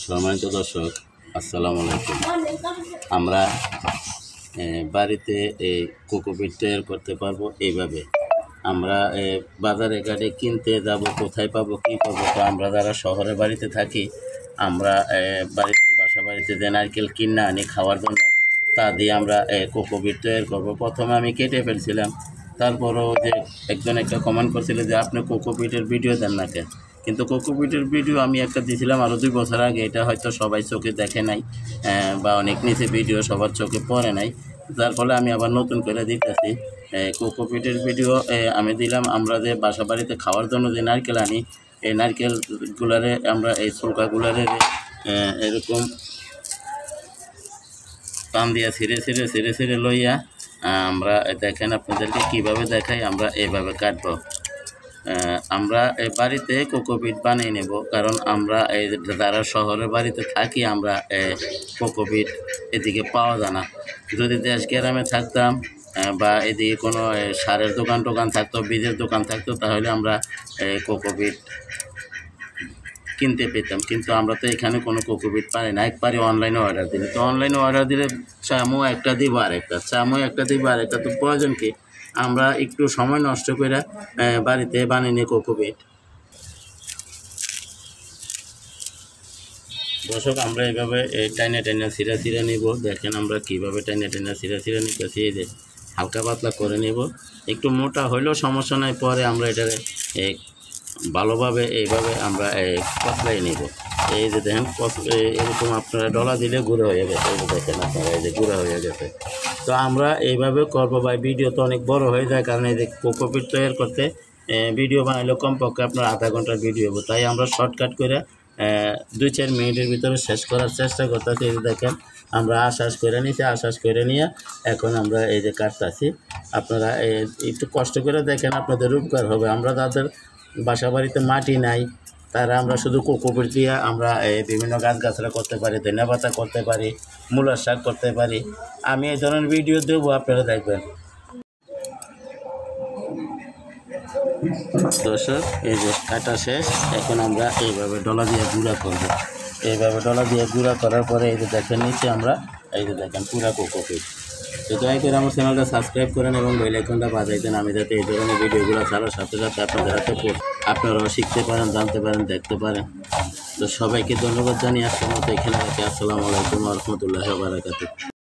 সম্মানিত দর্শক, আসসালামু আলাইকুম। আমরা বাড়িতে এই কোকোপিট তৈরি করতে পারবো এইভাবে। আমরা বাজারে ঘাটে কিনতে যাব, কোথায় পাবো কী পাবো? তো আমরা যারা শহরে বাড়িতে থাকি, আমরা বাসা বাড়িতে যে নারকেল কিনে আনি খাওয়ার জন্য, তা দিয়ে আমরা কোকোপিট তৈরি করবো। প্রথমে আমি কেটে ফেলছিলাম, তারপরও যে একজন একটা কমেন্ট করছিল যে আপনি কোকোপিটের ভিডিও দেন না কেন? কিন্তু কোকোপিটের ভিডিও আমি একটা দিয়েছিলাম আরও 2 বছর আগে। এটা হয়তো সবাই চোখে দেখে নাই, বা অনেক নিচে ভিডিও সবার চোখে পড়ে নাই, যার ফলে আমি আবার নতুন করে দিতেছি। কোকোপিটের ভিডিও আমি দিলাম। আমরা যে বাসা বাড়িতে খাওয়ার জন্য যে নারকেল আনি, এই নারকেলগুলারে আমরা এই ছোলকাগুলারে এরকম পান দিয়া ছিঁড়ে লইয়া আমরা দেখেন আপনাদেরকে কীভাবে দেখাই। আমরা এইভাবে কাটবো। আমরা বাড়িতে কোকোপিট বানিয়ে নেব, কারণ আমরা যারা শহরের বাড়িতে থাকি, আমরা কোকোপিট এদিকে পাওয়া যায় না। যদি দেশ গ্রামে থাকতাম বা এদিকে কোনো সারের দোকান থাকতো, বীজের দোকান থাকতো, তাহলে আমরা কোকোপিট কিনতে পেতাম। কিন্তু আমরা তো এখানে কোনো কোকোপিট পাই না। একবারে অনলাইনে অর্ডার দিলে, তো অনলাইনে অর্ডার দিলে চামো একটা দিব আরেকটা, তো প্রয়োজন কি? আমরা একটু সময় নষ্ট করে বাড়িতে বানিয়ে নিই কোকোপিট। দর্শক, আমরা এইভাবে টাইনে ছিঁড়ে নিব। দেখেন আমরা কীভাবে টাইনে ছিঁড়ে নিতেছি। এই যে হালকা পাতলা করে নিব, একটু মোটা হইলেও সমস্যা নাই। পরে আমরা এটা ভালোভাবে এইভাবে আমরা কচলাই নিব। এই যে দেখেন এরকম আপনারা ডলা দিলে গুঁড়ো হয়ে গেছে। এই যে দেখেন আপনারা, এই যে গুঁড়ো হয়ে গেছে। তো আমরা এইভাবে করবো। ভাই ভিডিও তো অনেক বড় হয়ে যায়, কারণ এই যে কোকোপিট তৈরি করতে ভিডিও বানাইলে কমপক্ষে আপনার আধা ঘন্টার ভিডিও হবে। তাই আমরা শর্টকাট করে 2-4 মিনিটের ভিতরে শেষ করার চেষ্টা করতেছি। এই যে দেখেন আমরা আশ্বাস করে নিয়ে এখন আমরা এই যে কাটতেছি। আপনারা একটু কষ্ট করে দেখেন, আপনাদের উপকার হবে। আমরা যাদের বাসা বাড়িতে মাটি নাই, তারা আমরা শুধু কোকোপিট দিয়ে আমরা বিভিন্ন গাছগাছরা করতে পারি, ধনিয়া পাতা করতে পারি, মূলার শাক করতে পারি। আমি এই ধরনের ভিডিও দেবো, আপনারা দেখবেন। দর্শক, এই যে কাটা শেষ। এখন আমরা এইভাবে ডলা দিয়ে গুঁড়া করব। এইভাবে ডলা দিয়ে গুঁড়া করার পরে এই যে দেখেন নিচে আমরা এই যে দেখেন পুরা কোকোপিট। তো দয়া করে আমার চ্যানেলটা সাবস্ক্রাইব করেন এবং বেল আইকনটা বাজাই দেন, আমি যাতে এই ধরনের ভিডিওগুলো ছাড়ার সাথে সাথে আপনাদের হাতে আপনারাও শিখতে পারেন, জানতে পারেন, দেখতে পারেন। তো সবাইকে ধন্যবাদ জানিয়ে আজকের মতো এখানে রাখি। আসসালামু আলাইকুম ওয়া রাহমাতুল্লাহি ওয়া বারাকাতুহু।